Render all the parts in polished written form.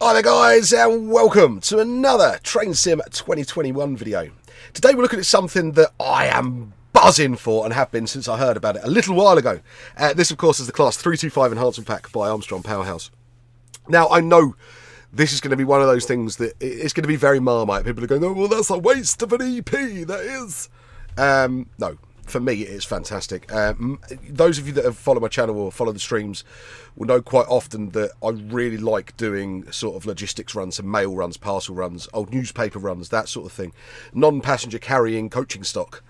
Hi there guys, and welcome to another Train Sim 2021 video. Today we're looking at something that I am buzzing for and have been since I heard about it a little while ago. This of course is the Class 325 Enhancement Pack by Armstrong Powerhouse. Now I know this is going to be one of those things that it's going to be very Marmite. People are going, oh well, that's a waste of an EP, that is. No. For me, it is fantastic. Those of you that have followed my channel or follow the streams will know quite often that I really like doing sort of logistics runs, some mail runs, parcel runs, old newspaper runs, that sort of thing. Non-passenger carrying coaching stock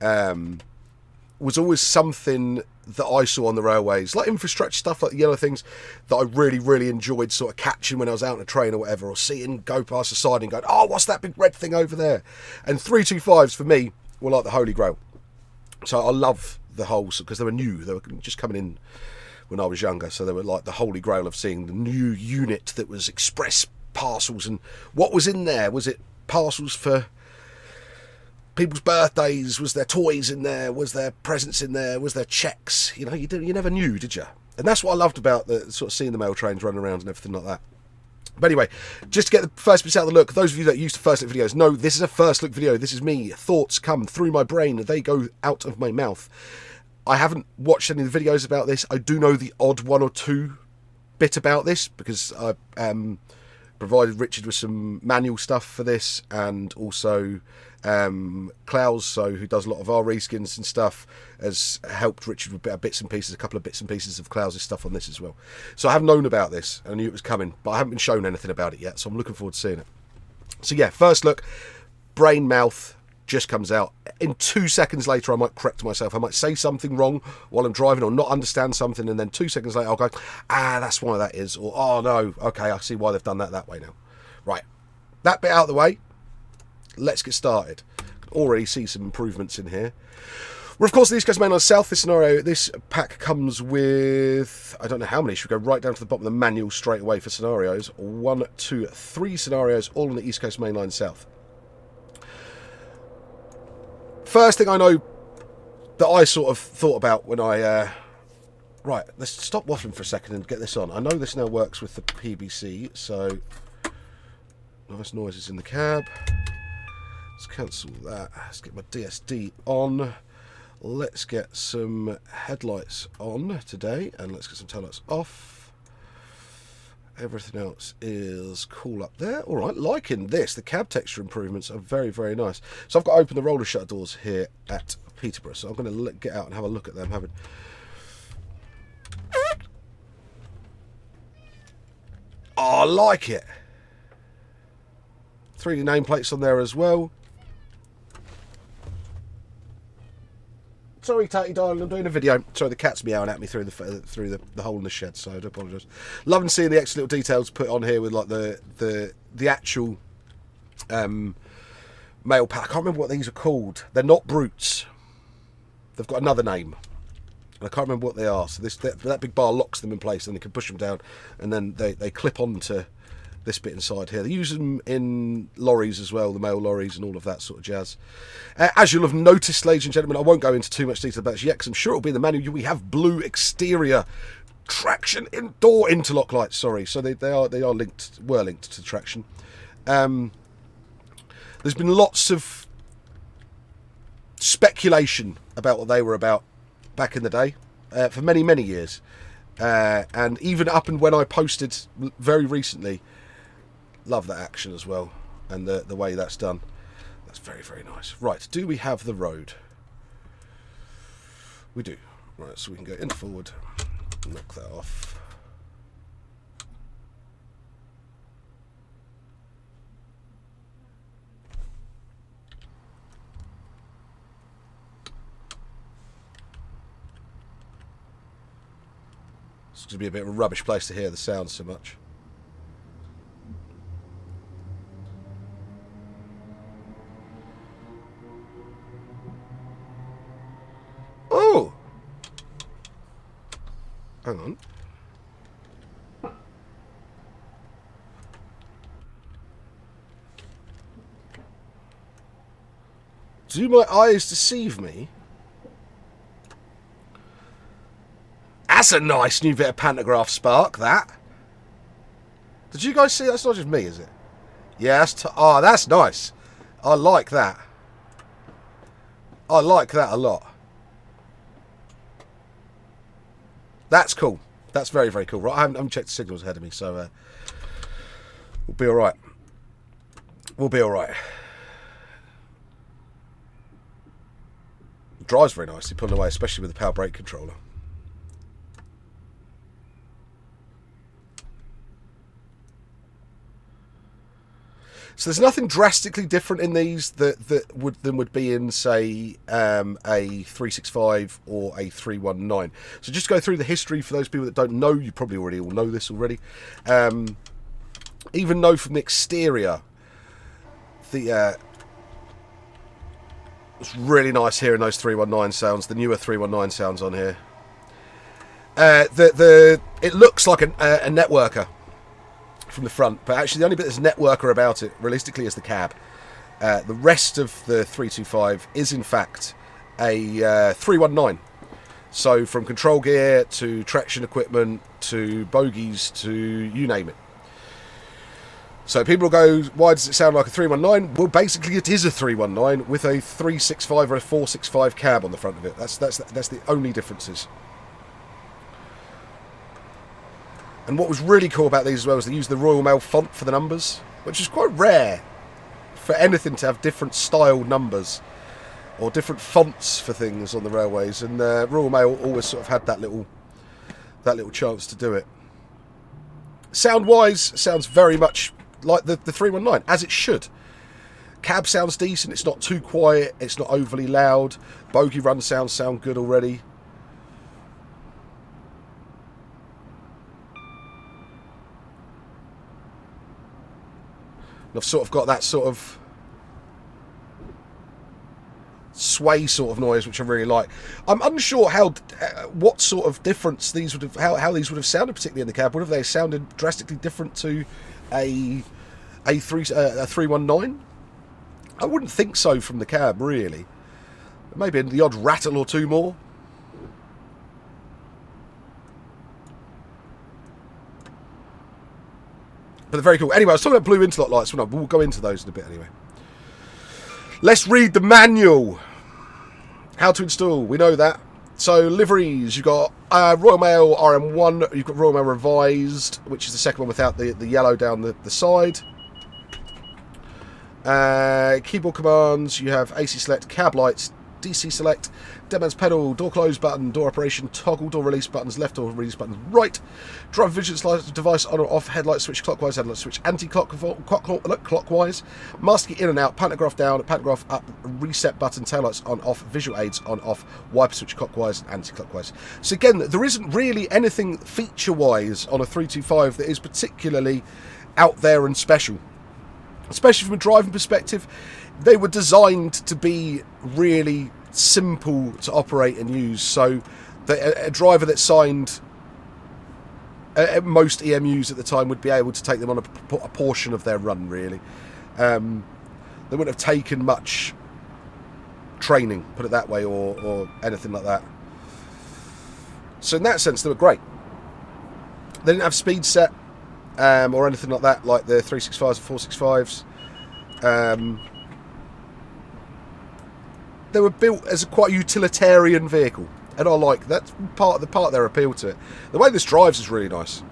was always something that I saw on the railways, like infrastructure stuff, like the yellow things, that I really enjoyed sort of catching when I was out on a train or whatever, or seeing go past the side and going, oh, what's that big red thing over there? And 325s for me were like the holy grail. So I love the whole, because they were new, they were just coming in when I was younger, so they were like the holy grail of seeing the new unit that was express parcels. And what was in there? Was it parcels for people's birthdays? Was there toys in there? Was there presents in there? Was there checks? You know, you never knew, did you? And that's what I loved about the sort of seeing the mail trains running around and everything like that. But anyway, just to get the first bits out of the look, those of you that are used to first look videos know this is a first look video. This is me. Thoughts come through my brain. They go out of my mouth. I haven't watched any of the videos about this. I do know the odd one or two bit about this because I provided Richard with some manual stuff for this, and also Klaus, who does a lot of our reskins and stuff, has helped Richard with bits and pieces, a couple of bits and pieces of Klaus's stuff on this as well. So I have known about this, I knew it was coming, but I haven't been shown anything about it yet, so I'm looking forward to seeing it. So yeah, first look, brain mouth just comes out. In 2 seconds later I might correct myself, I might say something wrong while I'm driving or not understand something, and then 2 seconds later I'll go, that's why that is, or oh no, okay, I see why they've done that way now. Right, that bit out of the way, let's get started. Already see some improvements in here. We're of course the East Coast Mainline South. This scenario, this pack comes with, I don't know how many, should we go right down to the bottom of the manual straight away for scenarios? 1, 2, 3 scenarios, all on the East Coast Mainline South. First thing I know that I sort of thought about when I right, let's stop waffling for a second and get this on. I know this now works with the PBC, so nice noises in the cab. Let's cancel that. Let's get my DSD on. Let's get some headlights on today, and let's get some taillights off. Everything else is cool up there. All right, liking this. The cab texture improvements are very nice. So I've got to open the roller shutter doors here at Peterborough, so I'm going to get out and have a look at them. Oh, I like it. 3D nameplates on there as well. Sorry, Tatty darling, I'm doing a video. Sorry, the cat's meowing at me through the hole in the shed, so I do apologise. Loving seeing the extra little details put on here with like the actual mail pack. I can't remember what these are called. They're not brutes. They've got another name. And I can't remember what they are. So that big bar locks them in place, and they can push them down, and then they clip onto this bit inside here. They use them in lorries as well, the mail lorries and all of that sort of jazz. As you'll have noticed, ladies and gentlemen, I won't go into too much detail about this yet, because I'm sure it'll be in the manual. We have blue exterior traction door interlock lights. Sorry, so they were linked to traction. There's been lots of speculation about what they were about back in the day, for many years, and even up and when I posted very recently. Love that action as well, and the way that's done. That's very nice. Right, do we have the road? We do. Right, so we can go in forward, knock that off. It's going to be a bit of a rubbish place to hear the sound so much. Hang on. Do my eyes deceive me? That's a nice new bit of pantograph spark, that. Did you guys see? That's not just me, is it? Yeah, that's nice. I like that. I like that a lot. That's cool. That's very, very cool. Right, I haven't checked the signals ahead of me, so we'll be all right. We'll be all right. It drives very nicely, pulling away, especially with the power brake controller. So there's nothing drastically different in these than would be in, say, a 365 or a 319. So just go through the history for those people that don't know. You probably already all know this already. Even though from the exterior, it's really nice hearing those 319 sounds, the newer 319 sounds on here. It looks like a networker from the front, but actually the only bit that's networker about it realistically is the cab. The rest of the 325 is in fact a 319. So from control gear to traction equipment to bogies to you name it. So people will go, why does it sound like a 319? Well, basically it is a 319 with a 365 or a 465 cab on the front of it. That's the only differences. And what was really cool about these as well is they used the Royal Mail font for the numbers, which is quite rare for anything to have different style numbers or different fonts for things on the railways. And Royal Mail always sort of had that little chance to do it. Sound-wise, sounds very much like the 319, as it should. Cab sounds decent. It's not too quiet. It's not overly loud. Bogie run sounds sound good already. And I've sort of got that sort of sway sort of noise, which I really like. I'm unsure what sort of difference these would have, how these would have sounded, particularly in the cab. Would have they sounded drastically different to a 319? I wouldn't think so from the cab, really. Maybe the odd rattle or two more. But they're very cool. Anyway, I was talking about blue interlock lights. We'll go into those in a bit anyway. Let's read the manual. How to install. We know that. So, liveries. You've got Royal Mail RM1. You've got Royal Mail Revised, which is the second one without the yellow down the side. Keyboard commands. You have AC select, cab lights, DC select, dead man's pedal, door close button, door operation, toggle door release buttons, left door release button, right, driver vigilance device on or off, headlight switch clockwise, headlight switch anti-clockwise, master key in and out, pantograph down, pantograph up, reset button, taillights on off, visual aids on off, wiper switch clockwise and anti-clockwise. So again, there isn't really anything feature-wise on a 325 that is particularly out there and special. Especially from a driving perspective, they were designed to be really simple to operate and use. So a driver that signed most EMUs at the time would be able to take them on a portion of their run, really. They wouldn't have taken much training, put it that way, or anything like that. So in that sense, they were great. They didn't have speed set. Or anything like that, like the 365s and 465s. They were built as a quite utilitarian vehicle, and I like that's part of their appeal to it. The way this drives is really nice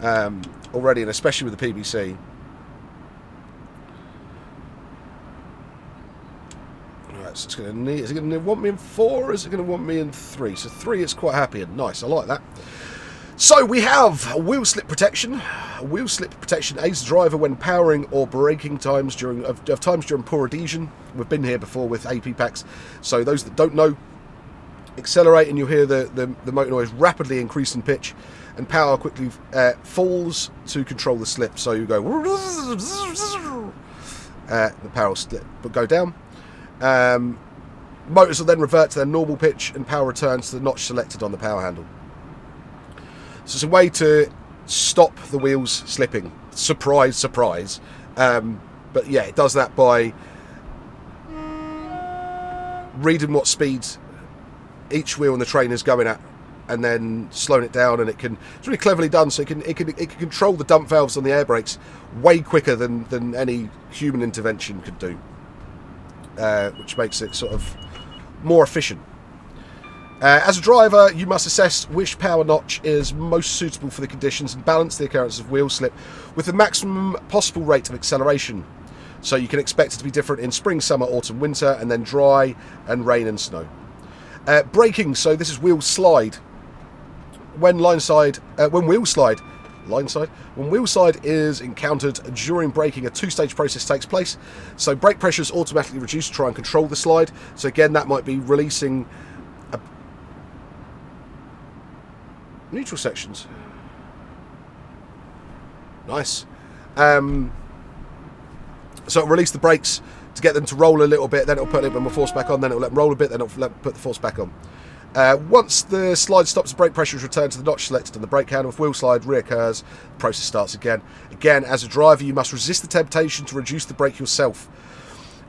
already, and especially with the PBC. Right, so is it going to want me in 4, or is it going to want me in 3? So 3 is quite happy and nice. I like that. So we have wheel slip protection. Wheel slip protection aids the driver when powering or braking times during poor adhesion. We've been here before with AP packs. So those that don't know, accelerate and you'll hear the motor noise rapidly increase in pitch, and power quickly falls to control the slip. So you go, the power will slip but go down. Motors will then revert to their normal pitch, and power returns to the notch selected on the power handle. So it's a way to stop the wheels slipping. Surprise, surprise. But yeah, it does that by reading what speed each wheel on the train is going at and then slowing it down, and it's really cleverly done. So it can control the dump valves on the air brakes way quicker than any human intervention could do, which makes it sort of more efficient. As a driver, you must assess which power notch is most suitable for the conditions and balance the occurrence of wheel slip with the maximum possible rate of acceleration. So you can expect it to be different in spring, summer, autumn, winter, and then dry and rain and snow. Braking, so this is wheel slide. When wheel slide is encountered during braking, a two-stage process takes place. So brake pressure is automatically reduced to try and control the slide. So again, that might be releasing neutral sections. Nice. So it'll release the brakes to get them to roll a little bit, then it'll put a little bit more force back on, then it'll let them roll a bit, then it'll put the force back on. Once the slide stops, the brake pressure is returned to the notch selected on the brake handle. If wheel slide reoccurs, the process starts again. Again, as a driver, you must resist the temptation to reduce the brake yourself,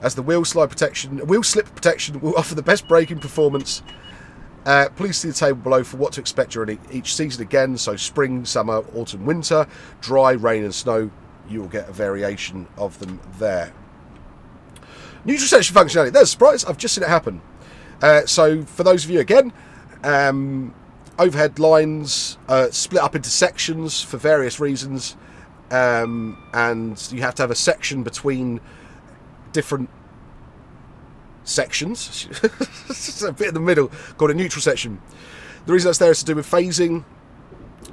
as the wheel slip protection will offer the best braking performance. Please see the table below for what to expect during each season again. So spring, summer, autumn, winter, dry, rain and snow. You will get a variation of them there. Neutral section functionality. There's a surprise. I've just seen it happen. So for those of you, again, overhead lines split up into sections for various reasons. And you have to have a section between different sections. It's a bit in the middle called a neutral section. The reason that's there is to do with phasing.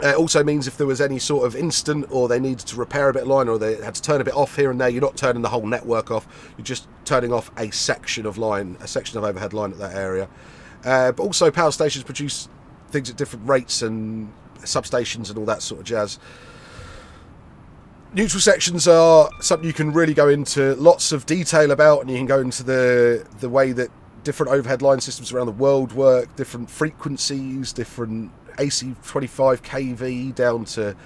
It also means if there was any sort of incident, or they needed to repair a bit of line, or they had to turn a bit off here and there, you're not turning the whole network off, you're just turning off a section of line, a section of overhead line at that area. But also power stations produce things at different rates, and substations and all that sort of jazz. Neutral sections are something you can really go into lots of detail about, and you can go into the way that different overhead line systems around the world work, different frequencies, different AC 25 kV down to,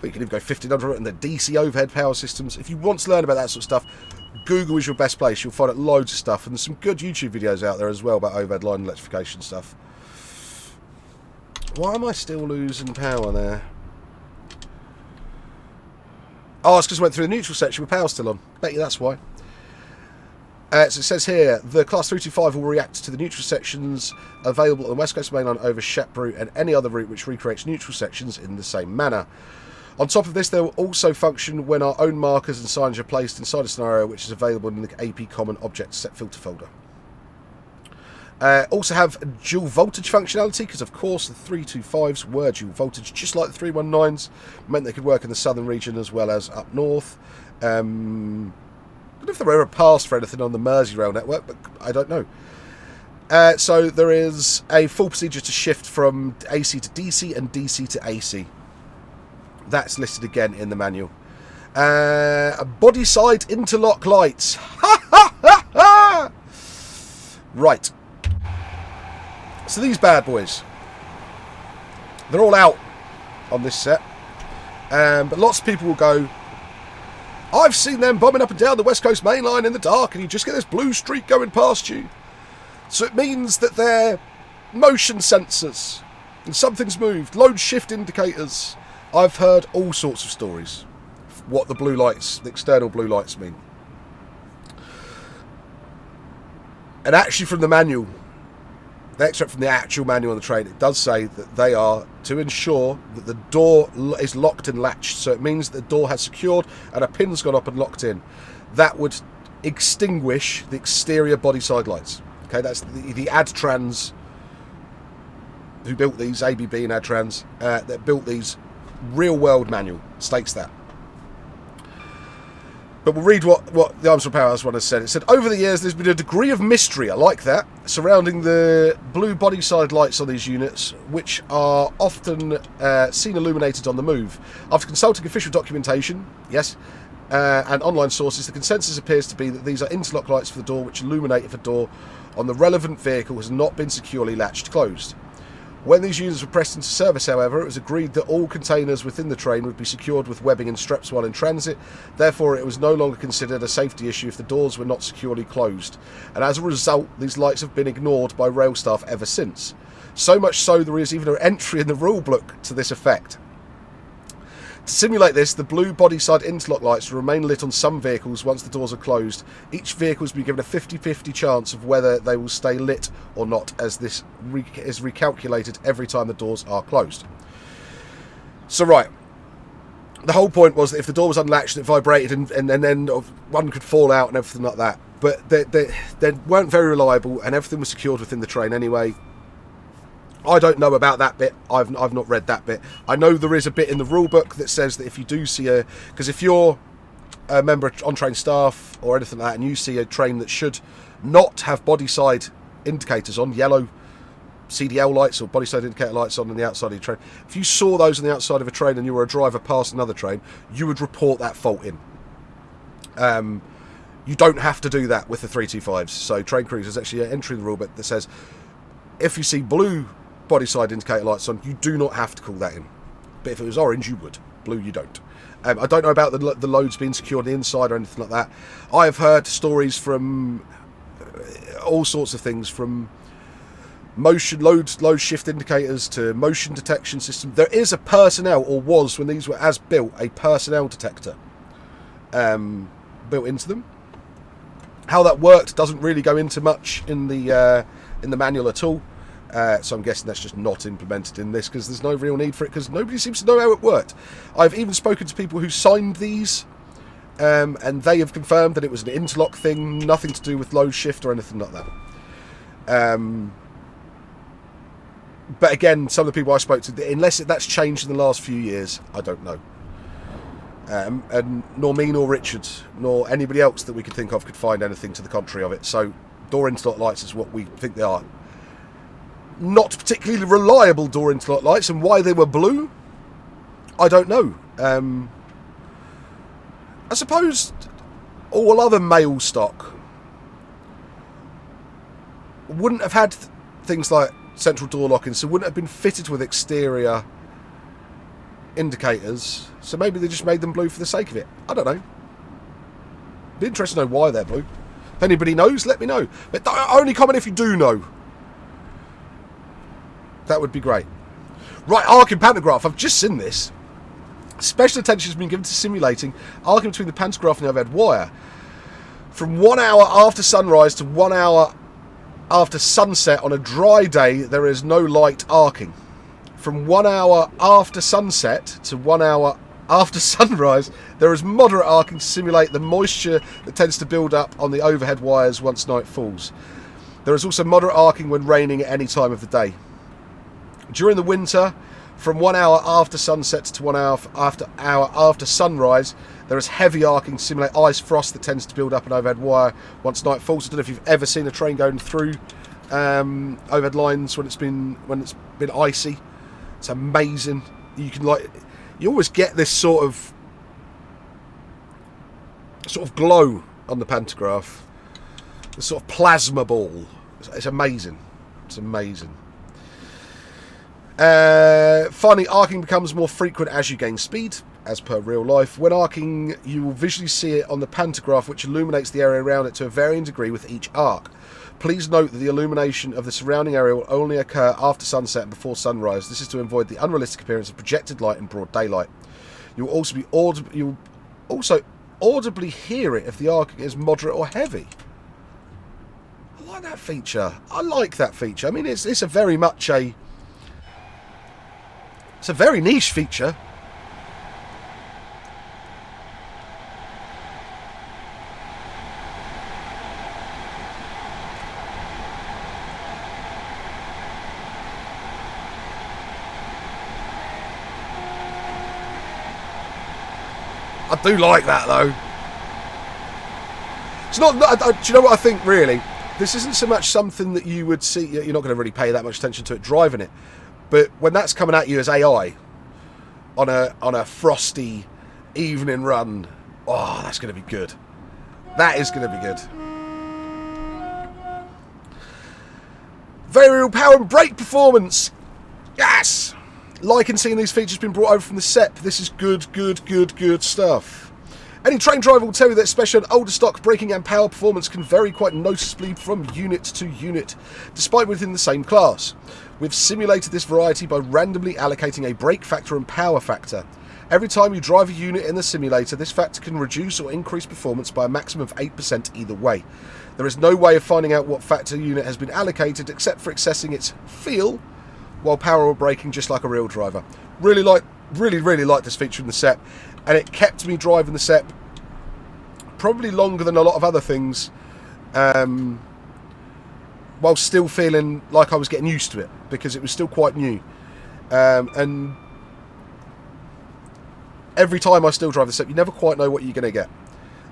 you can even go 1500, and the DC overhead power systems. If you want to learn about that sort of stuff, Google is your best place. You'll find out loads of stuff, and there's some good YouTube videos out there as well about overhead line electrification stuff. Why am I still losing power there? Oh, it's because I went through the neutral section with power still on. Bet you that's why. So it says here, the Class 325 will react to the neutral sections available on the West Coast Main Line over Shep route and any other route which recreates neutral sections in the same manner. On top of this, they will also function when our own markers and signage are placed inside a scenario which is available in the AP Common Object Set Filter folder. Also have dual voltage functionality, because of course the 325s were dual voltage, just like the 319s. Meant they could work in the southern region as well as up north. I don't know if they were ever passed for anything on the Merseyrail network, but I don't know. So there is a full procedure to shift from AC to DC and DC to AC. That's listed again in the manual. Body side interlock lights. Right. So these bad boys, they're all out on this set. But lots of people will go, I've seen them bombing up and down the West Coast Main Line in the dark, and you just get this blue streak going past you. So it means that they're motion sensors, and something's moved. Load shift indicators. I've heard all sorts of stories what the blue lights, the external blue lights mean. And actually from the manual, the extract from the actual manual on the train, it does say that they are to ensure that the door is locked and latched. So it means that the door has secured and a pin's gone up and locked in. That would extinguish the exterior body side lights. Okay, that's the Adtrans who built these, ABB and Adtrans, that built these, real world manual states that. But we'll read what the Armstrong Powerhouse one has said. It said, over the years, there's been a degree of mystery, I like that, surrounding the blue body side lights on these units, which are often seen illuminated on the move. After consulting official documentation, yes, and online sources, the consensus appears to be that these are interlock lights for the door, which illuminate if a door on the relevant vehicle has not been securely latched closed. When these units were pressed into service, however, it was agreed that all containers within the train would be secured with webbing and straps while in transit. Therefore, it was no longer considered a safety issue if the doors were not securely closed. And as a result, these lights have been ignored by rail staff ever since. So much so, there is even an entry in the rule book to this effect. To simulate this, the blue body side interlock lights will remain lit on some vehicles once the doors are closed. Each vehicle has been given a 50-50 chance of whether they will stay lit or not, as this is recalculated every time the doors are closed. So right, the whole point was that if the door was unlatched, it vibrated and then one could fall out and everything like that. But they weren't very reliable, and everything was secured within the train anyway. I don't know about that bit. I've not read that bit. I know there is a bit in the rule book that says that if you do see because if you're a member of on-train staff or anything like that, and you see a train that should not have body side indicators on, yellow CDL lights or body side indicator lights on the outside of your train, if you saw those on the outside of a train and you were a driver past another train, you would report that fault in. You don't have to do that with the 325s. So train crews, there's actually an entry in the rule book that says if you see blue body side indicator lights on, you do not have to call that in. But if it was orange, you would. Blue, you don't. I don't know about the loads being secured on the inside or anything like that. I have heard stories from all sorts of things, from motion load shift indicators to motion detection system. There is a personnel, or was when these were as built, a personnel detector built into them. How that worked doesn't really go into much in the manual at all. So I'm guessing that's just not implemented in this because there's no real need for it, because nobody seems to know how it worked. I've even spoken to people who signed these, and they have confirmed that it was an interlock thing, nothing to do with load shift or anything like that. But again, some of the people I spoke to, unless that's changed in the last few years, I don't know. And nor me nor Richard nor anybody else that we could think of could find anything to the contrary of it. So door interlock lights is what we think they are. Not particularly reliable door interlock lights, and why they were blue, I don't know. I suppose all other male stock wouldn't have had things like central door locking, so wouldn't have been fitted with exterior indicators, so maybe they just made them blue for the sake of it. I don't know. Be interested to know why they're blue. If anybody knows, let me know. But only comment if you do know. That would be great. Right, arcing pantograph. I've just seen this. Special attention has been given to simulating arcing between the pantograph and the overhead wire. From 1 hour after sunrise to 1 hour after sunset on a dry day, there is no light arcing. From 1 hour after sunset to 1 hour after sunrise, there is moderate arcing to simulate the moisture that tends to build up on the overhead wires once night falls. There is also moderate arcing when raining at any time of the day. During the winter, from 1 hour after sunset to 1 hour after sunrise, there is heavy arcing to simulate ice frost that tends to build up an overhead wire once night falls. I don't know if you've ever seen a train going through overhead lines when it's been icy. It's amazing. You can you always get this sort of glow on the pantograph. The sort of plasma ball. It's amazing. It's amazing. Finally, arcing becomes more frequent as you gain speed, as per real life. When arcing, you will visually see it on the pantograph, which illuminates the area around it to a varying degree with each arc. Please note that the illumination of the surrounding area will only occur after sunset and before sunrise. This is to avoid the unrealistic appearance of projected light in broad daylight. You will also audibly hear it if the arcing is moderate or heavy. I like that feature. I like that feature. I mean, it's a very much a... It's a very niche feature. I do like that though. It's not. Do you know what I think? Really, this isn't so much something that you would see. You're not going to really pay that much attention to it driving it. But when that's coming at you as AI on a frosty evening run, oh, that's going to be good. That is going to be good. Variable power and brake performance. Yes! Liking seeing these features being brought over from the SEP. This is good stuff. Any train driver will tell you that especially on older stock, braking and power performance can vary quite noticeably from unit to unit, despite within the same class. We've simulated this variety by randomly allocating a brake factor and power factor. Every time you drive a unit in the simulator, this factor can reduce or increase performance by a maximum of 8% either way. There is no way of finding out what factor unit has been allocated except for accessing its feel while power or braking, just like a real driver. Really like this feature in the SEP, and it kept me driving the SEP probably longer than a lot of other things, while still feeling like I was getting used to it, because it was still quite new. And every time I still drive the SEP, you never quite know what you're going to get.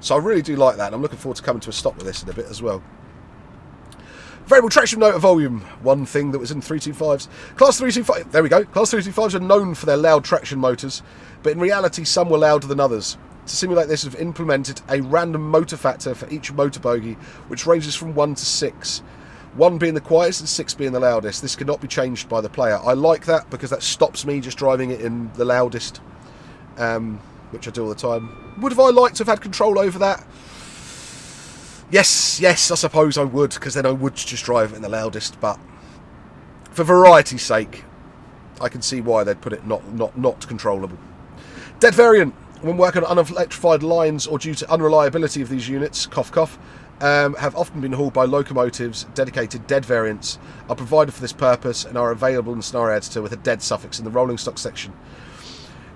So I really do like that, and I'm looking forward to coming to a stop with this in a bit as well. Variable traction motor volume, one thing that was in 325s. Class 325, there we go. Class 325s are known for their loud traction motors, but in reality some were louder than others. To simulate this, we've implemented a random motor factor for each motor bogie, which ranges from 1 to 6. 1 being the quietest and 6 being the loudest. This cannot be changed by the player. I like that because that stops me just driving it in the loudest, which I do all the time. Would have I liked to have had control over that? Yes, I suppose I would, because then I would just drive it in the loudest, but for variety's sake, I can see why they'd put it not controllable. Dead variant. When working on unelectrified lines or due to unreliability of these units, have often been hauled by locomotives. Dedicated dead variants are provided for this purpose and are available in the scenario editor with a dead suffix in the rolling stock section.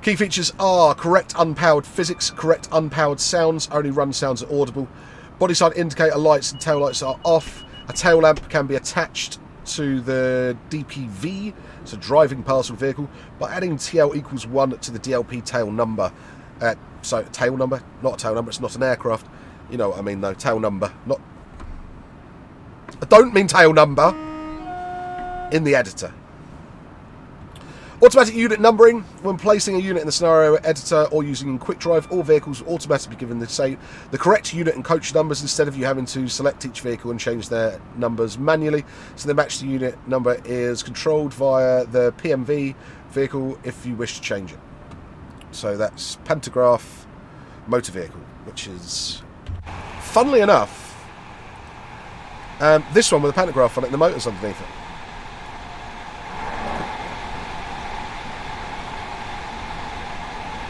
Key features are correct unpowered physics, correct unpowered sounds, only run sounds are audible. Body side indicator lights and tail lights are off. A tail lamp can be attached to the DPV, so driving parcel vehicle, by adding TL equals 1 to the DLP tail number. So tail number, not a tail number, it's not an aircraft. You know what I mean though, tail number. I don't mean tail number in the editor. Automatic unit numbering. When placing a unit in the scenario editor or using in quick drive, all vehicles will automatically be given the correct unit and coach numbers instead of you having to select each vehicle and change their numbers manually. So the match the unit number is controlled via the PMV vehicle if you wish to change it. So that's pantograph motor vehicle, which is, funnily enough, this one with a pantograph on it and the motor's underneath it.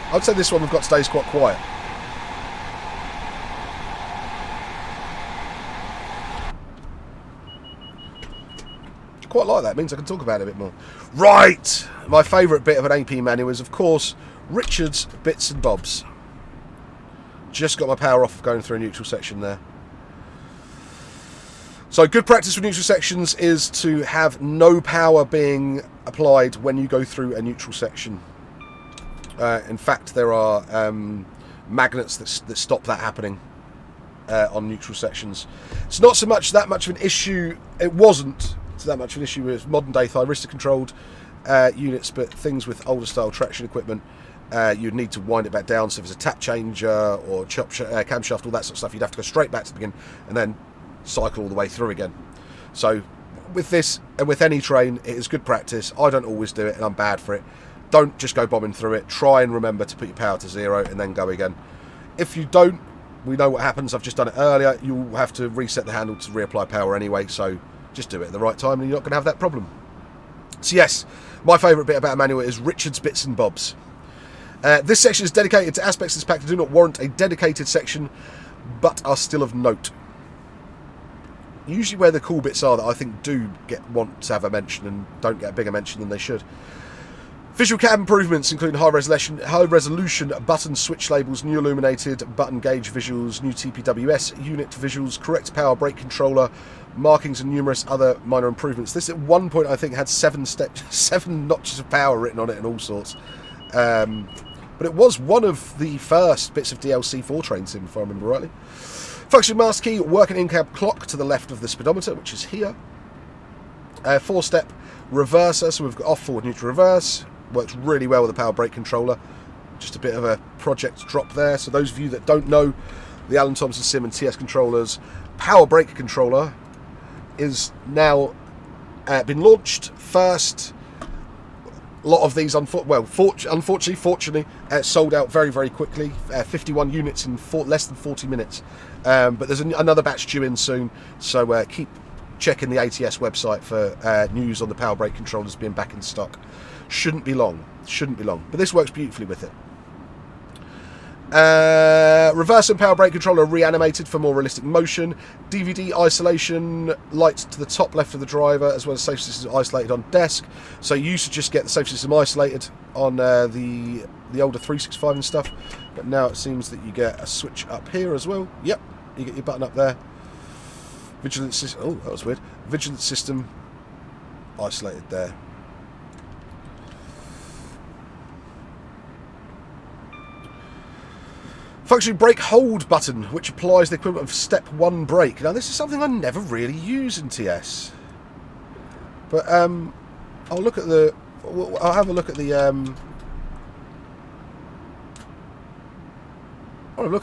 I'd say this one we've got today is quite quiet. Quite like that. It means I can talk about it a bit more. Right! My favourite bit of an AP manual is, of course, Richard's bits and bobs. Just got my power off of going through a neutral section there. So good practice for neutral sections is to have no power being applied when you go through a neutral section. In fact, there are magnets that stop that happening on neutral sections. It's not so much that much of an issue. It wasn't that much of an issue with modern day thyristor-controlled units, but things with older style traction equipment, you'd need to wind it back down. So if there's a tap changer or camshaft, all that sort of stuff, you'd have to go straight back to the beginning and then cycle all the way through again. So with this and with any train, it is good practice. I don't always do it, and I'm bad for it. Don't just go bombing through it. Try and remember to put your power to 0 and then go again. If you don't, we know what happens. I've just done it earlier. You'll have to reset the handle to reapply power anyway, so just do it at the right time and you're not going to have that problem. So yes, my favourite bit about a manual is Richard's bits and bobs. This section is dedicated to aspects of this pack that do not warrant a dedicated section, but are still of note. Usually where the cool bits are that I think do want to have a mention and don't get a bigger mention than they should. Visual cab improvements, including high resolution button switch labels, new illuminated button gauge visuals, new TPWS unit visuals, correct power brake controller, markings, and numerous other minor improvements. This at one point I think had 7 notches of power written on it and all sorts. But it was one of the first bits of DLC for Train Sim, if I remember rightly. Function master key, working in-cab clock to the left of the speedometer, which is here. 4-step reverser, so we've got off, forward, neutral, reverse. Works really well with the power brake controller. Just a bit of a project drop there. So those of you that don't know, the Alan Thomson Sim and TS controllers power brake controller is now been launched. First A lot of these, unfortunately, sold out very, very quickly. 51 units in less than 40 minutes. But there's another batch due in soon, so keep checking the ATS website for news on the power brake controllers being back in stock. Shouldn't be long. But this works beautifully with it. Reverse and power brake controller reanimated for more realistic motion. DVD isolation lights to the top left of the driver, as well as safety system isolated on desk. So you used to just get the safety system isolated on the older 365 and stuff, but now it seems that you get a switch up here as well. Yep, you get your button up there. Vigilance system. Oh, that was weird. Vigilance system isolated there. Functioning brake hold button, which applies the equivalent of step 1 brake. Now, this is something I never really use in TS. But I'll have a look at the. I'll look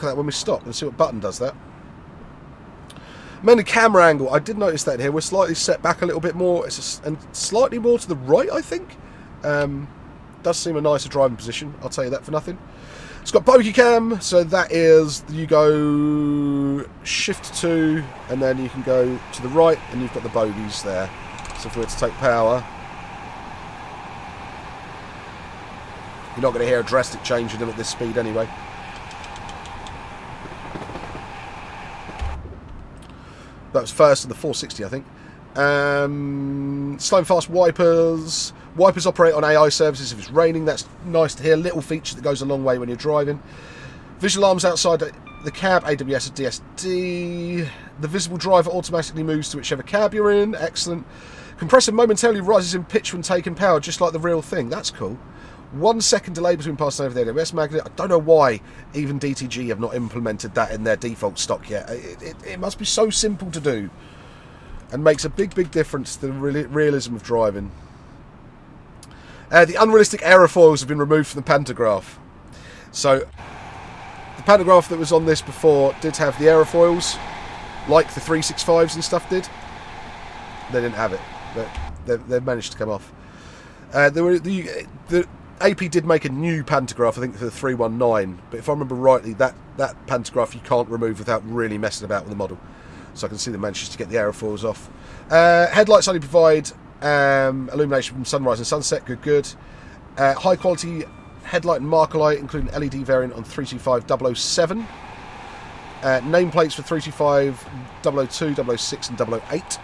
at that when we stop and see what button does that. Amended camera angle. I did notice that here. We're slightly set back a little bit more, and slightly more to the right, I think. Does seem a nicer driving position. I'll tell you that for nothing. It's got bogey cam, so that is, you go shift 2, and then you can go to the right, and you've got the bogies there. So if we were to take power, you're not going to hear a drastic change in them at this speed anyway. That was first in the 460, I think. Slow and fast wipers. Wipers operate on AI services if it's raining. That's nice to hear. Little feature that goes a long way when you're driving. Visual alarms outside the cab, AWS or DSD. The visible driver automatically moves to whichever cab you're in. Excellent. Compressor momentarily rises in pitch when taking power, just like the real thing. That's cool. 1 second delay between passing over the AWS magnet. I don't know why even DTG have not implemented that in their default stock yet. It must be so simple to do, and makes a big, big difference to the realism of driving. The unrealistic aerofoils have been removed from the pantograph. So, the pantograph that was on this before did have the aerofoils, like the 365s and stuff did. They didn't have it, but they've managed to come off. The AP did make a new pantograph, I think, for the 319, but if I remember rightly, that pantograph you can't remove without really messing about with the model. So I can see they managed to get the aerofoils off. Headlights only provide illumination from sunrise and sunset. Good. High quality headlight and marker light, including LED variant on 325 007. Nameplates for 325 002, 006 and 008.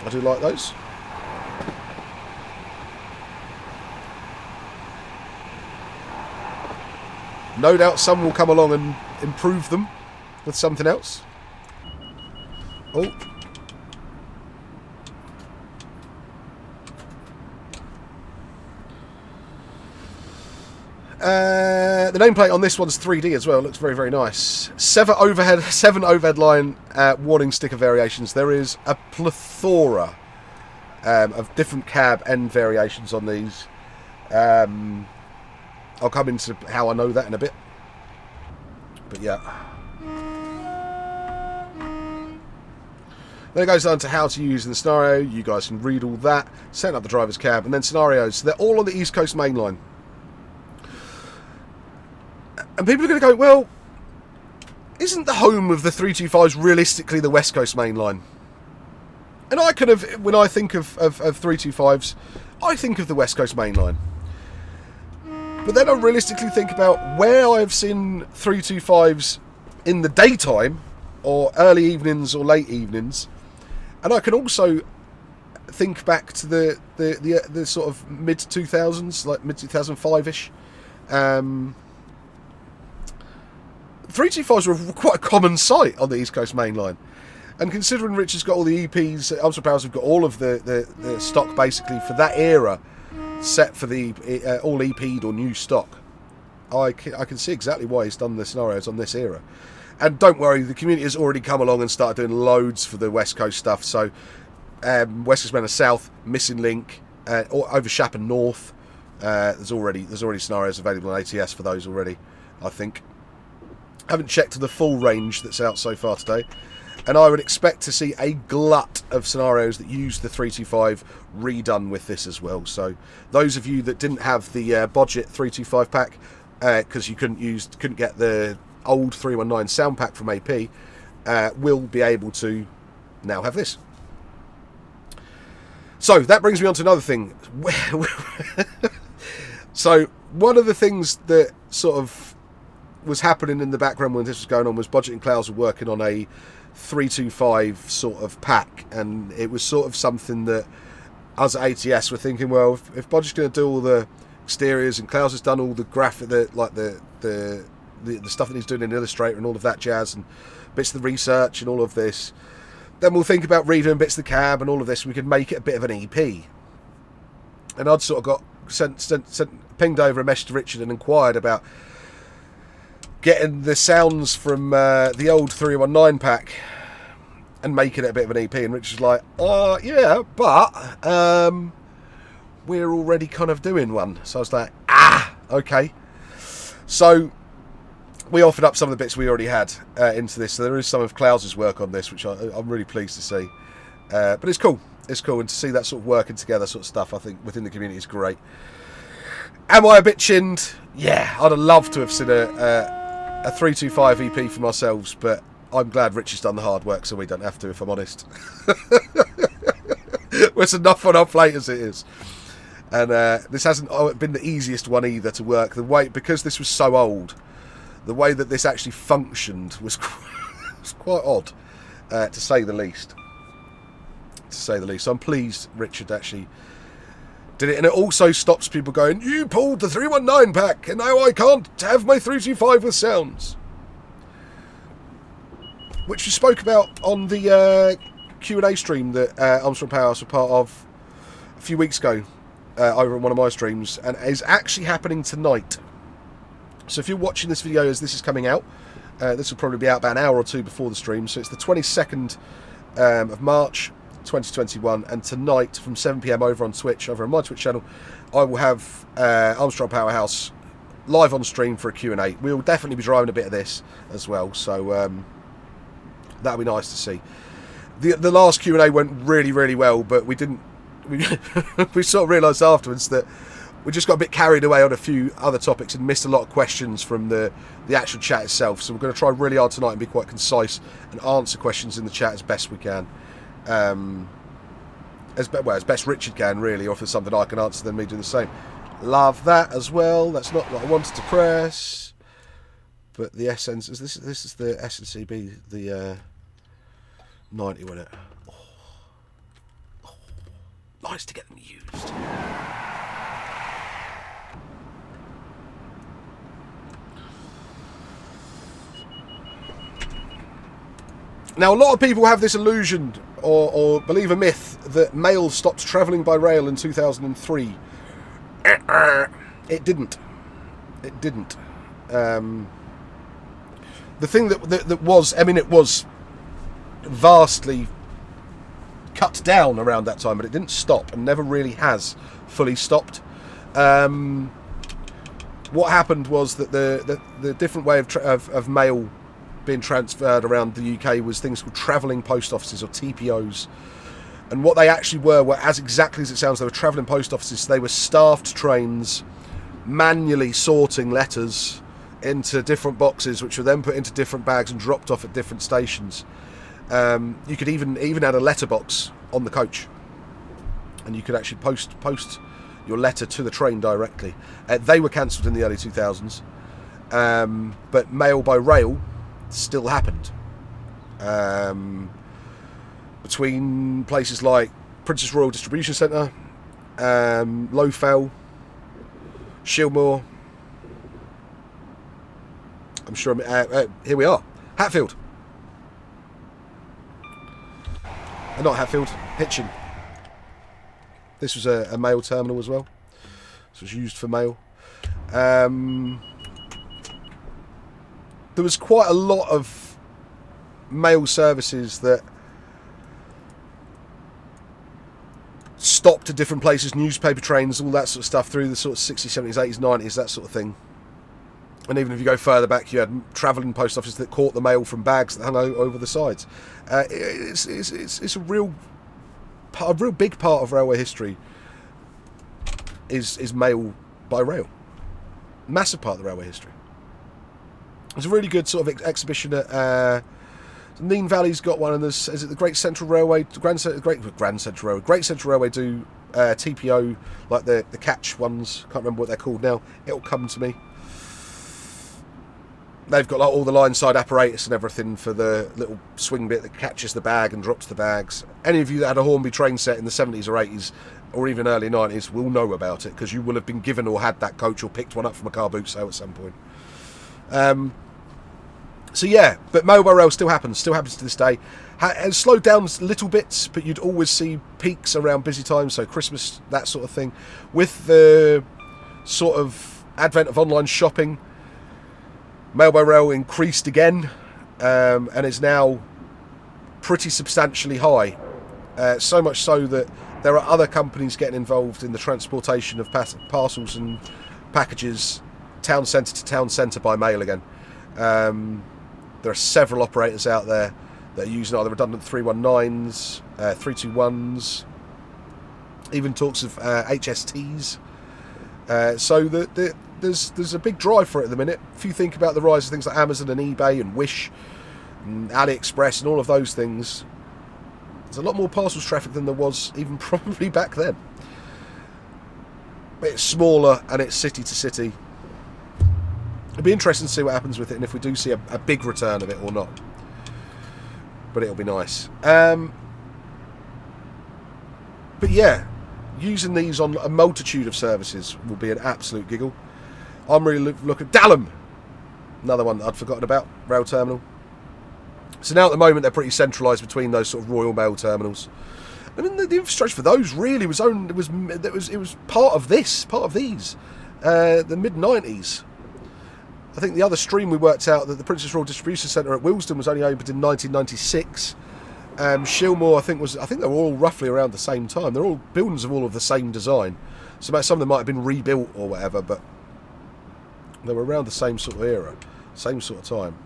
I do like those. No doubt some will come along and improve them with something else. Oh. The nameplate on this one's 3D as well. It looks very, very nice. 7 overhead line warning sticker variations. There is a plethora of different cab end variations on these. I'll come into how I know that in a bit. But yeah. Then it goes down to how to use in the scenario. You guys can read all that. Setting up the driver's cab. And then scenarios. So they're all on the East Coast main line. And people are going to go, well, isn't the home of the 325s realistically the West Coast main line? And I kind of, when I think of 325s, I think of the West Coast main line. But then I realistically think about where I've seen 325s in the daytime, or early evenings or late evenings, and I can also think back to the sort of mid 2000s, like mid 2005ish. 325s were quite a common sight on the East Coast main line. And considering Richard's got all the EPs, Ultra Powers have got all of the stock basically for that era set for the all EP'd or new stock, I can see exactly why he's done the scenarios on this era. And don't worry, the community has already come along and started doing loads for the West Coast stuff. So West Coast Manor South, Missing Link, over Shappan North, there's already scenarios available on ATS for those already, I think. I haven't checked the full range that's out so far today. And I would expect to see a glut of scenarios that use the 325 redone with this as well. So those of you that didn't have the budget 325 pack, because you couldn't get the old 319 sound pack from AP, will be able to now have this. So that brings me on to another thing. So one of the things that sort of was happening in the background when this was going on was Budget and Clouds were working on a 325 sort of pack, and it was sort of something that us at ATS were thinking, well, if Budget's going to do all the exteriors and Clouds has done all the graphic, the stuff that he's doing in Illustrator and all of that jazz and bits of the research and all of this, then we'll think about redoing bits of the cab and all of this. We could make it a bit of an EP. And I'd sort of got pinged over a message to Richard and inquired about getting the sounds from the old 319 pack and making it a bit of an EP. And Richard's like, yeah, but we're already kind of doing one. So I was like, okay. So we offered up some of the bits we already had into this. So there is some of Klaus's work on this, which I'm really pleased to see. But it's cool. It's cool. And to see that sort of working together sort of stuff, I think, within the community is great. Am I a bit chinned? Yeah, I'd have loved to have seen a 325 EP for ourselves, but I'm glad Rich has done the hard work so we don't have to, if I'm honest. There's enough on our plate as it is. And this hasn't been the easiest one either to work. The way, because this was so old, the way that this actually functioned was quite odd, to say the least. So I'm pleased Richard actually did it, and it also stops people going, you pulled the 319 pack and now I can't have my 325 with sounds, which we spoke about on the Q&A stream that Armstrong Powerhouse were part of a few weeks ago over on one of my streams, and is actually happening tonight. So if you're watching this video as this is coming out, this will probably be out about an hour or two before the stream. So it's the 22nd of March 2021, and tonight from 7 PM over on Twitch, over on my Twitch channel, I will have Armstrong Powerhouse live on stream for a Q&A. We will definitely be driving a bit of this as well, so that'll be nice to see. The last Q&A went really, really well, but we sort of realised afterwards that we just got a bit carried away on a few other topics and missed a lot of questions from the actual chat itself. So we're going to try really hard tonight and be quite concise and answer questions in the chat as best we can. As best Richard can, really, or if there's something I can answer, then me doing the same. Love that as well. That's not what I wanted to press, but the Essence is this is the SNCB, the 90, wasn't it? Oh, nice to get them used. Now, a lot of people have this illusion or believe a myth that mail stopped travelling by rail in 2003. It didn't. It didn't. The thing that was, I mean, it was vastly cut down around that time, but it didn't stop and never really has fully stopped. What happened was that the different way of mail being transferred around the UK was things called travelling post offices, or TPOs. And what they actually were as exactly as it sounds, they were travelling post offices. They were staffed trains manually sorting letters into different boxes, which were then put into different bags and dropped off at different stations. You could even add a letterbox on the coach, and you could actually post your letter to the train directly. They were cancelled in the early 2000s, but mail by rail still happened. Between places like Princess Royal Distribution Centre, Lowfell, Shilmore, I'm sure, here we are, Hatfield. Not Hatfield, Hitchin. This was a mail terminal as well. This was used for mail. There was quite a lot of mail services that stopped at different places, newspaper trains, all that sort of stuff through the sort of 60s, 70s, 80s, 90s, that sort of thing. And even if you go further back, you had travelling post offices that caught the mail from bags that hung over the sides. It's a real big part of railway history is mail by rail. Massive part of the railway history. There's a really good sort of exhibition at Nene Valley's got one, and there's, is it the Great Central Railway, Great Central Railway do TPO, like the catch ones. Can't remember what they're called now. It'll come to me. They've got like all the line side apparatus and everything for the little swing bit that catches the bag and drops the bags. Any of you that had a Hornby train set in the 70s or 80s or even early 90s will know about it, because you will have been given or had that coach or picked one up from a car boot sale at some point. So yeah, but mail by rail still happens to this day. It's slowed down little bits, but you'd always see peaks around busy times, so Christmas, that sort of thing. With the sort of advent of online shopping, mail by rail increased again, and is now pretty substantially high. So much so that there are other companies getting involved in the transportation of parcels and packages town centre to town centre by mail again. There are several operators out there that are using either redundant 319s, 321s, even talks of HSTs. So there's a big drive for it at the minute. If you think about the rise of things like Amazon and eBay and Wish and AliExpress and all of those things, there's a lot more parcels traffic than there was even probably back then. But it's smaller and it's city to city. It'll be interesting to see what happens with it, and if we do see a big return of it or not. But it'll be nice. But yeah, using these on a multitude of services will be an absolute giggle. I'm really looking at Dalham, another one that I'd forgotten about, rail terminal. So now at the moment they're pretty centralised between those sort of Royal Mail terminals. I mean, the infrastructure for those really was part of these, the mid-90s. I think the other stream we worked out that the Princess Royal Distribution Centre at Willesden was only opened in 1996. Shilmore, I think they were all roughly around the same time. They're all buildings of all of the same design. So some of them might have been rebuilt or whatever, but they were around the same sort of era, same sort of time.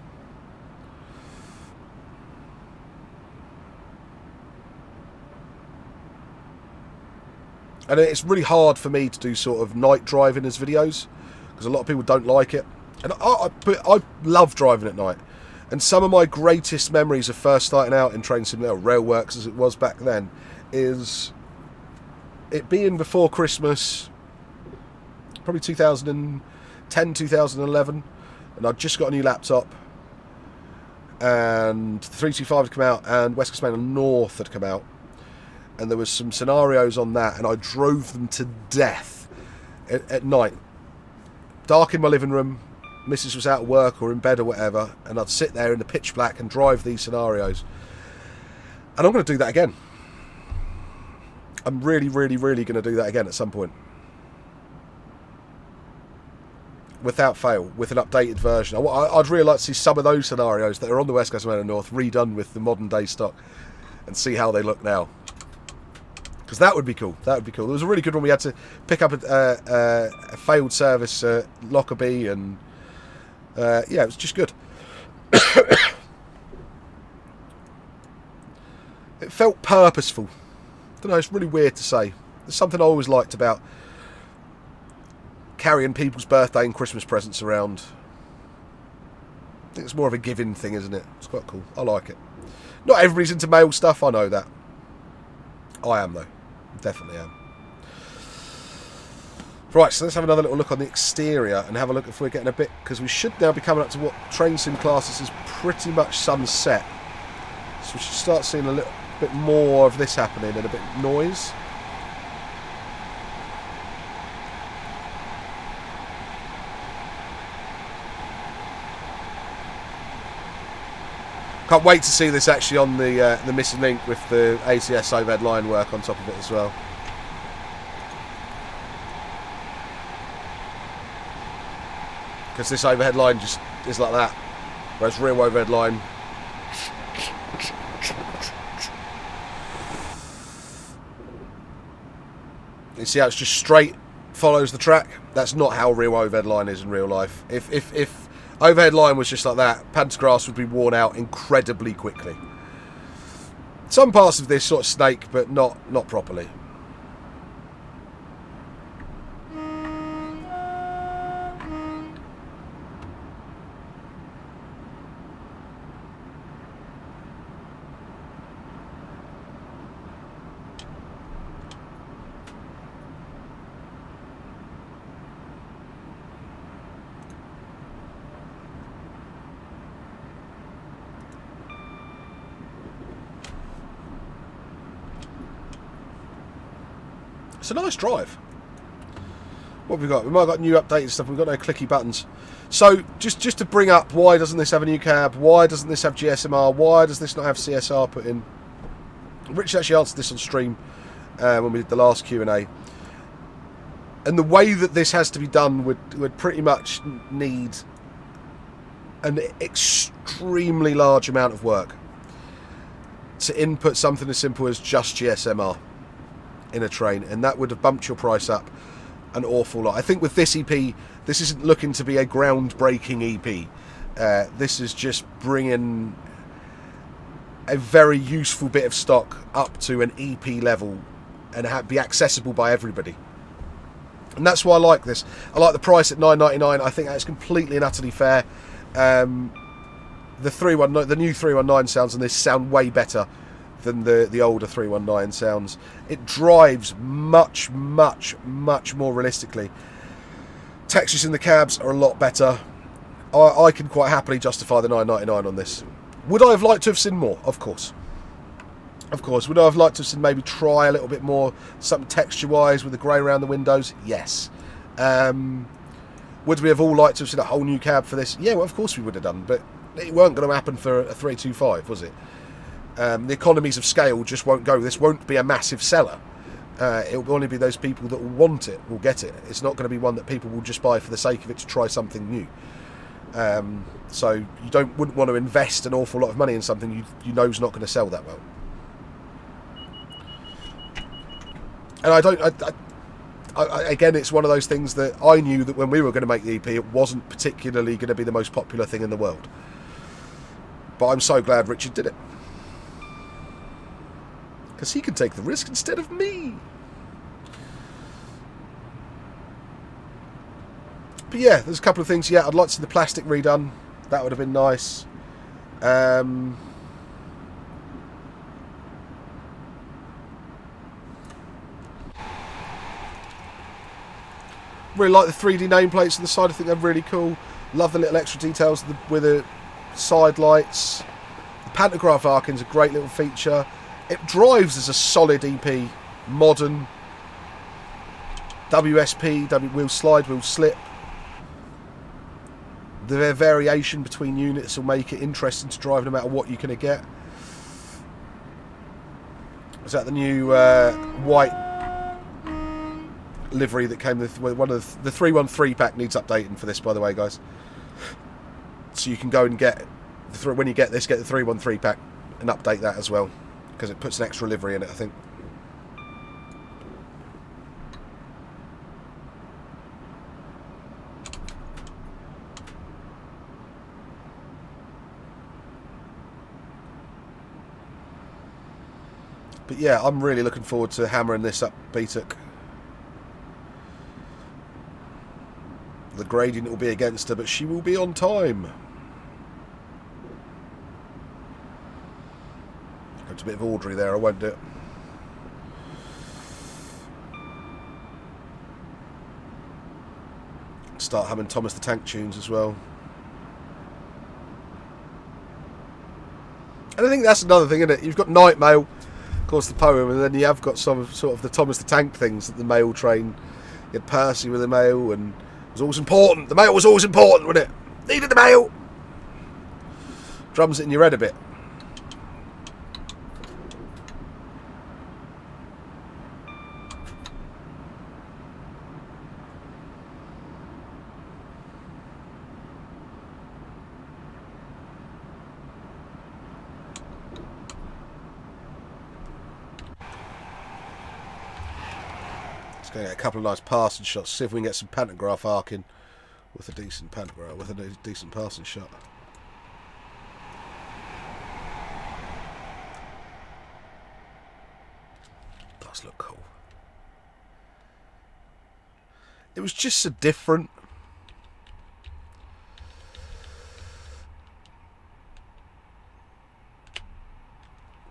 And it's really hard for me to do sort of night driving as videos, because a lot of people don't like it. And I love driving at night. And some of my greatest memories of first starting out in train simulator, Railworks as it was back then, is it being before Christmas, probably 2010, 2011, and I'd just got a new laptop, and 325 had come out, and West Coast Mail North had come out, and there was some scenarios on that, and I drove them to death at night. Dark in my living room, Mrs. was out at work or in bed or whatever, and I'd sit there in the pitch black and drive these scenarios. And I'm going to do that again. I'm really, really, really going to do that again at some point. Without fail, with an updated version. I'd really like to see some of those scenarios that are on the West Coast Mail North redone with the modern day stock and see how they look now. Because that would be cool. That would be cool. There was a really good one. We had to pick up a failed service at Lockerbie, and yeah, it was just good. It felt purposeful. I don't know, it's really weird to say. There's something I always liked about carrying people's birthday and Christmas presents around. I think it's more of a giving thing, isn't it? It's quite cool. I like it. Not everybody's into mail stuff, I know that. I am, though. Definitely am. Right, so let's have another little look on the exterior and have a look if we're getting a bit, because we should now be coming up to what train sim classes is pretty much sunset. So we should start seeing a little bit more of this happening and a bit of noise. Can't wait to see this actually on the missing link with the ACS overhead line work on top of it as well. Because this overhead line just is like that, whereas real overhead line, you see how it's just straight, follows the track. That's not how real overhead line is in real life. If overhead line was just like that, pantograph would be worn out incredibly quickly. Some parts of this sort of snake, but not properly. It's a nice drive. What have we got? We might have got new updated stuff. We've got no clicky buttons. So, just to bring up, why doesn't this have a new cab? Why doesn't this have GSMR? Why does this not have CSR put in? Richard actually answered this on stream when we did the last Q&A. And the way that this has to be done would pretty much need an extremely large amount of work to input something as simple as just GSMR in a train, and that would have bumped your price up an awful lot. I think with this EP, this isn't looking to be a groundbreaking EP. This is just bringing a very useful bit of stock up to an EP level and be accessible by everybody. And that's why I like this. I like the price at $9.99. I think that's completely and utterly fair. The new 319 sounds on this sound way better than the older 319 sounds. It drives much more realistically. Textures in the cabs are a lot better. I can quite happily justify the $9.99 on this. Would I have liked to have seen more? Of course. Of course. Would I have liked to have seen maybe try a little bit more, something texture-wise with the grey around the windows? Yes. Would we have all liked to have seen a whole new cab for this? Yeah, well, of course we would have done, but it weren't going to happen for a 325, was it? The economies of scale just won't go. This won't be a massive seller. It will only be those people that will want it will get it. It's not going to be one that people will just buy for the sake of it to try something new. So you wouldn't want to invest an awful lot of money in something you know is not going to sell that well. And again, it's one of those things that I knew that when we were going to make the EP, it wasn't particularly going to be the most popular thing in the world. But I'm so glad Richard did it. Because he can take the risk instead of me. But yeah, there's a couple of things. Yeah, I'd like to see the plastic redone. That would have been nice. Really like the 3D nameplates on the side. I think they're really cool. Love the little extra details with the side lights. The pantograph arcing's a great little feature. It drives as a solid EP, modern, WSP, wheel slide, wheel slip. The variation between units will make it interesting to drive no matter what you're going to get. Is that the new white livery that came with one of the 313 pack needs updating for this, by the way, guys. So you can go and get when you get the 313 pack and update that as well, because it puts an extra livery in it, I think. But yeah, I'm really looking forward to hammering this up, BTUC. The gradient will be against her, but she will be on time. Got a bit of Audrey there, I won't do it. Start humming Thomas the Tank tunes as well. And I think that's another thing, isn't it? You've got Night Mail, of course, the poem, and then you have got some sort of the Thomas the Tank things at the mail train. You had Percy with the mail, and it was always important. The mail was always important, wasn't it? Needed the mail. Drums it in your head a bit. Going to get a couple of nice passing shots. See if we can get some pantograph arcing with a decent pantograph, with a decent passing shot. Does look cool. It was just so different.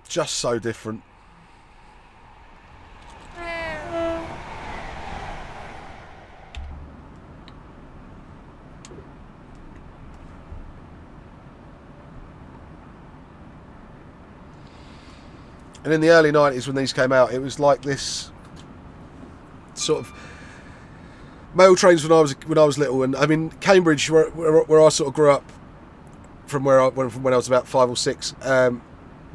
Just so different. And in the early 90s when these came out, it was like this sort of mail trains when I was little. And I mean, Cambridge, where I sort of grew up, from when I was about 5 or 6,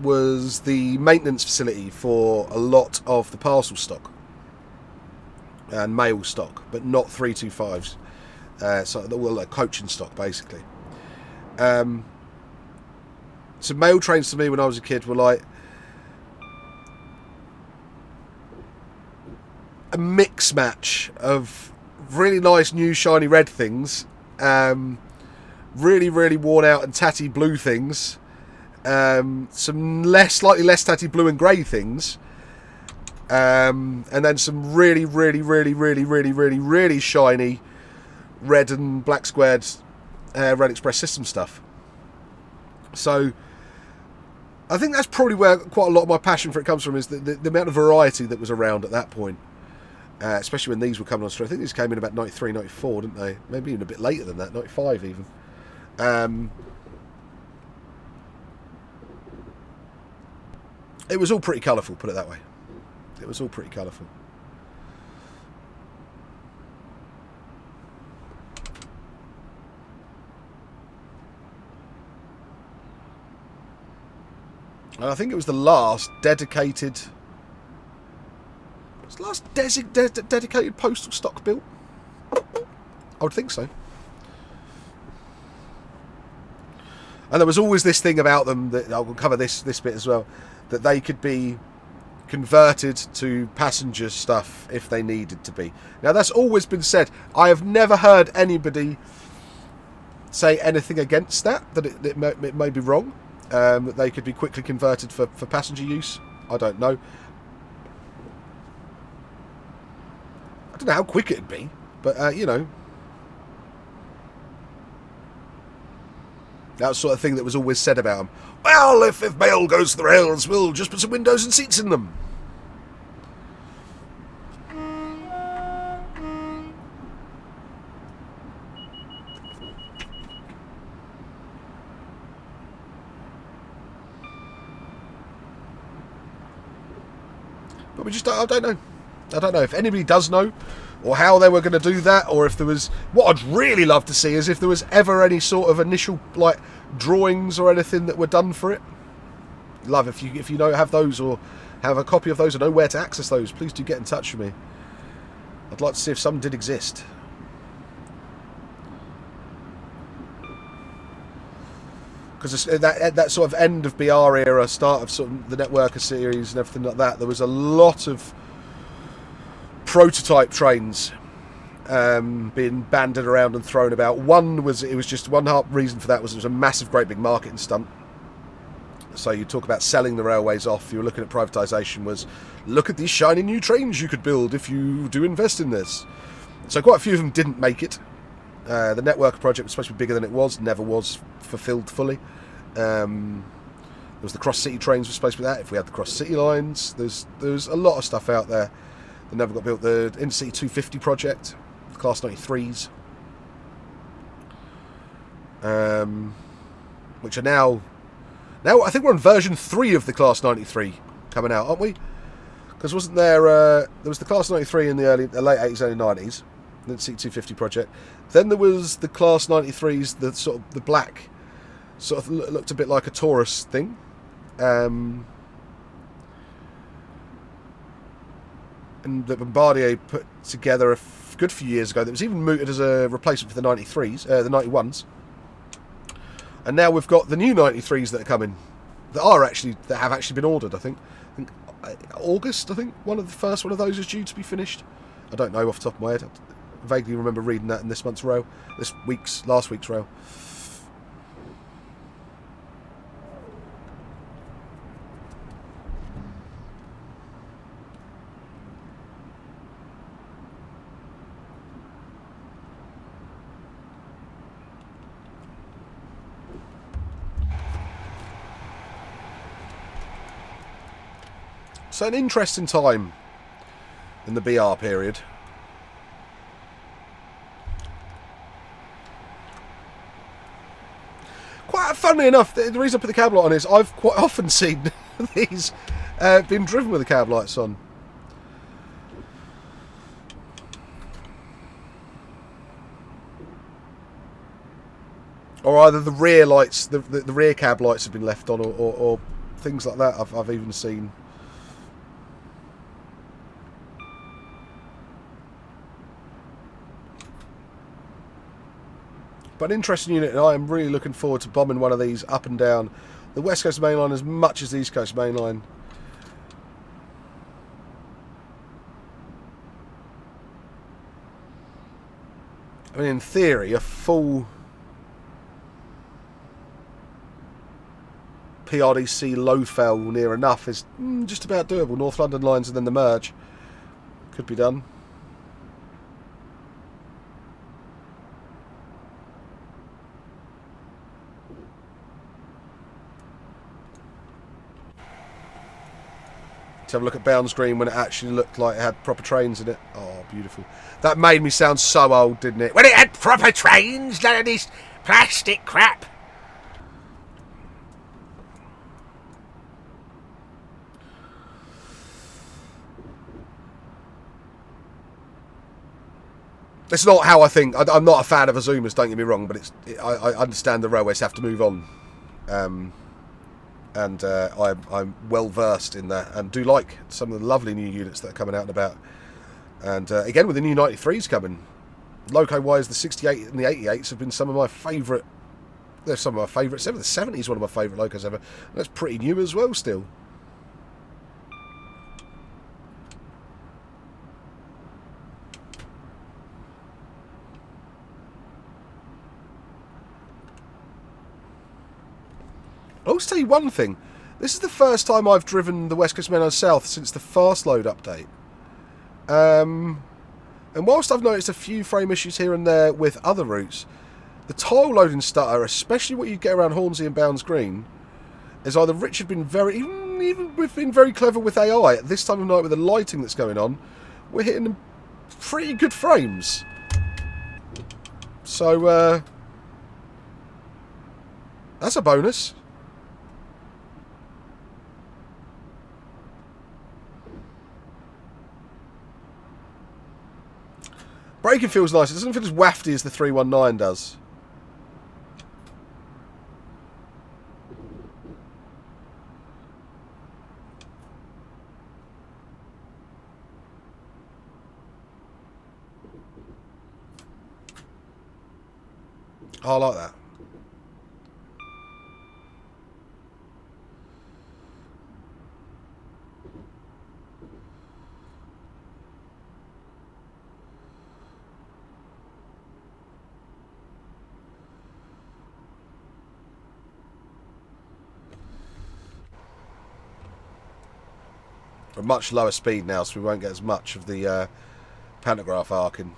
was the maintenance facility for a lot of the parcel stock and mail stock, but not 325s. So all like coaching stock, basically. So mail trains to me when I was a kid were like a mix match of really nice new shiny red things, really worn out and tatty blue things, some slightly less tatty blue and grey things, and then some really shiny red and black squared Red Express system stuff. So I think that's probably where quite a lot of my passion for it comes from, is the amount of variety that was around at that point. Especially when these were coming on stream. I think these came in about 93, 94, didn't they? Maybe even a bit later than that, 95 even. It was all pretty colourful, put it that way. It was all pretty colourful. And I think it was the last dedicated... Was the last dedicated postal stock built? I would think so. And there was always this thing about them, that I will cover this bit as well, that they could be converted to passenger stuff if they needed to be. Now that's always been said. I have never heard anybody say anything against that it may be wrong, that they could be quickly converted for passenger use. I don't know. I don't know how quick it'd be, but you know, that sort of thing that was always said about them. Well, if mail goes to the rails, we'll just put some windows and seats in them. But we just I don't know. I don't know if anybody does know, or how they were going to do that, or if there was... What I'd really love to see is if there was ever any sort of initial like drawings or anything that were done for it. Love if you know, have those, or have a copy of those, or know where to access those, please do get in touch with me. I'd like to see if some did exist. Because that sort of end of BR era, start of sort of the Networker series and everything like that, there was a lot of prototype trains being banded around and thrown about. One was just one reason for that was it was a massive, great big marketing stunt. So you talk about selling the railways off. You were looking at privatisation. Was look at these shiny new trains you could build if you do invest in this. So quite a few of them didn't make it. The Networker project was supposed to be bigger than it was. Never was fulfilled fully. There was the cross city trains were supposed to be that. If we had the cross city lines, there's a lot of stuff out there that never got built. The Intercity 250 project, the Class 93s, which are now I think we're on version 3 of the Class 93 coming out, aren't we? Because wasn't there was the Class 93 in the late 80s, early 90s, the Intercity 250 project. Then there was the Class 93s, the sort of the black, sort of looked a bit like a Taurus thing. And that Bombardier put together a good few years ago that was even mooted as a replacement for the 93s, the 91s. And now we've got the new 93s that are coming, that have actually been ordered. I think August. I think the first one of those is due to be finished. I don't know off the top of my head. I vaguely remember reading that in last week's rail. So an interesting time in the BR period. Quite funnily enough, the reason I put the cab light on is I've quite often seen these being driven with the cab lights on. Or either the rear lights, the rear cab lights have been left on, or things like that. I've even seen. But an interesting unit, and I am really looking forward to bombing one of these up and down the West Coast Main Line as much as the East Coast Main Line. I mean, in theory, a full PRDC low-fell near enough is just about doable. North London lines and then the merge could be done. To have a look at Bounds Green when it actually looked like it had proper trains in it. Oh, beautiful. That made me sound so old, didn't it? When it had proper trains, none of this plastic crap. It's not how I think. I'm not a fan of Azumas, don't get me wrong, but I understand the railways have to move on. And I'm well versed in that, and do like some of the lovely new units that are coming out and about. And again, with the new 93s coming, loco wise, the 68 and the 88s have been some of my favourite. They're some of my favourites ever. The 70s is one of my favourite locos ever. And that's pretty new as well still. I'll also tell you one thing. This is the first time I've driven the West Coast Main Line South since the fast load update. And whilst I've noticed a few frame issues here and there with other routes, the tile loading stutter, especially what you get around Hornsey and Bounds Green, is either Rich had been even we've been very clever with AI. At this time of night with the lighting that's going on, we're hitting pretty good frames. So, that's a bonus. Braking feels nice. It doesn't feel as wafty as the 319 does. Oh, I like that. A much lower speed now, so we won't get as much of the pantograph arcing.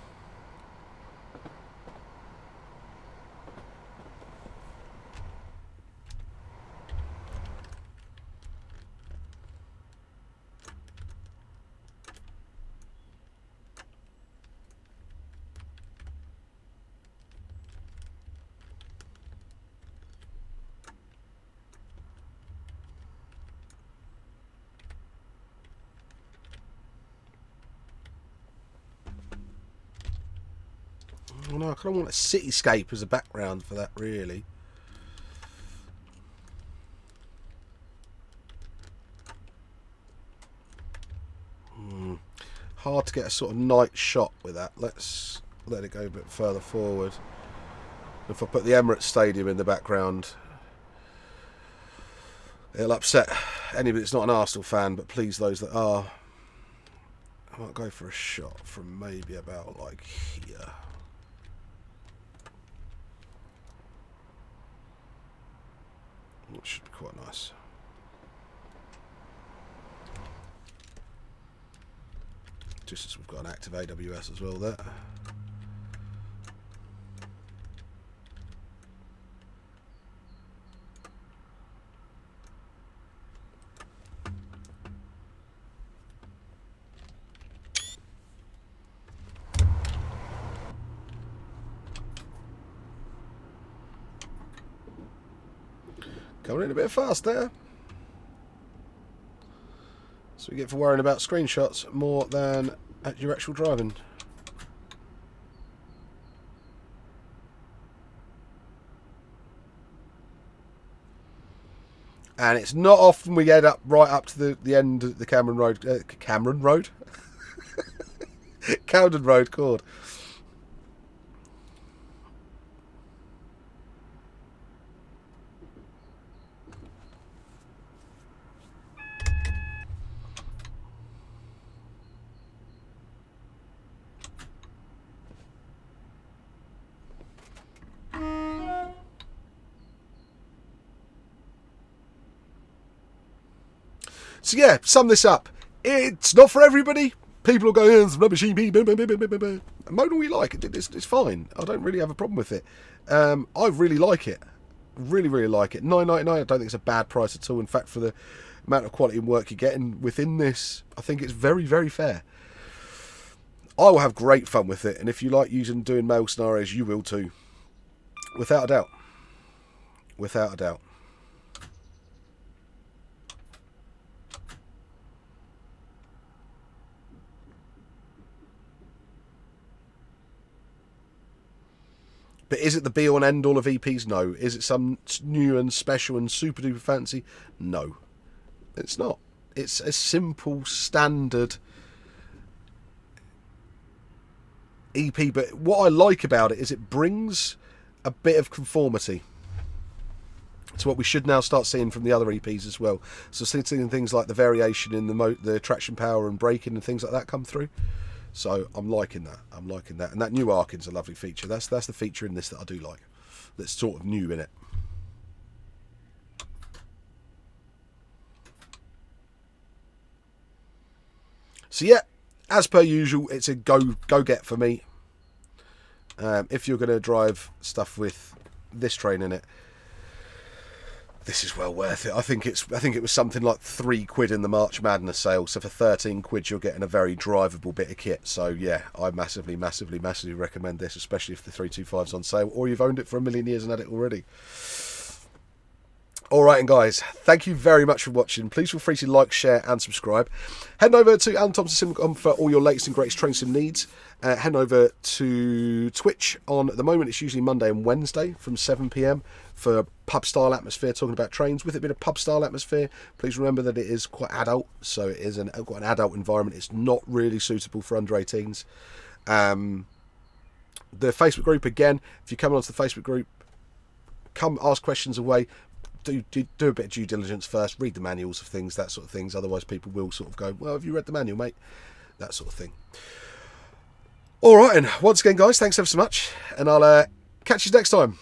Oh no, I kind of want a cityscape as a background for that, really. Hard to get a sort of night shot with that. Let's let it go a bit further forward. If I put the Emirates Stadium in the background, it'll upset anybody that's not an Arsenal fan, but please those that are. I might go for a shot from maybe about like here. Which should be quite nice. Just as we've got an active AWS as well there. Coming in a bit fast there. So we get for worrying about screenshots more than at your actual driving. And it's not often we get right up to the end of the Camden Road. Camden Road? Camden Road chord. So yeah, sum this up. It's not for everybody. People will go, it's rubbish EP, moan all we like. It's fine. I don't really have a problem with it. I really like it. Really, really like it. $9.99, I don't think it's a bad price at all. In fact, for the amount of quality and work you're getting within this, I think it's very, very fair. I will have great fun with it. And if you like doing mail scenarios, you will too. Without a doubt. Without a doubt. But is it the be-all and end-all of EPs? No. Is it some new and special and super-duper fancy? No. It's not. It's a simple, standard EP. But what I like about it is it brings a bit of conformity to what we should now start seeing from the other EPs as well. So seeing things like the variation in the traction power and braking and things like that come through. So I'm liking that. I'm liking that. And that new Arkin's a lovely feature. That's the feature in this that I do like. That's sort of new in it. So yeah, as per usual, it's a go get for me. If you're going to drive stuff with this train in it, this is well worth it. I think it was something like £3 in the March Madness sale. So for £13, you're getting a very drivable bit of kit. So yeah, I massively recommend this, especially if the 325's on sale or you've owned it for a million years and had it already. Alright, and guys, thank you very much for watching. Please feel free to like, share and subscribe. Head over to AlanThomson for all your latest and greatest train sim needs. Head over to Twitch at the moment. It's usually Monday and Wednesday from 7 PM for pub-style atmosphere, talking about trains. With it being a pub-style atmosphere, please remember that it is quite adult, so it is quite an adult environment. It's not really suitable for under 18s. The Facebook group, again, if you come onto the Facebook group, come ask questions away. Do a bit of due diligence first, read the manuals of things, that sort of things. Otherwise people will sort of go, well, have you read the manual, mate? That sort of thing. All right, and once again, guys, thanks ever so much, and I'll catch you next time.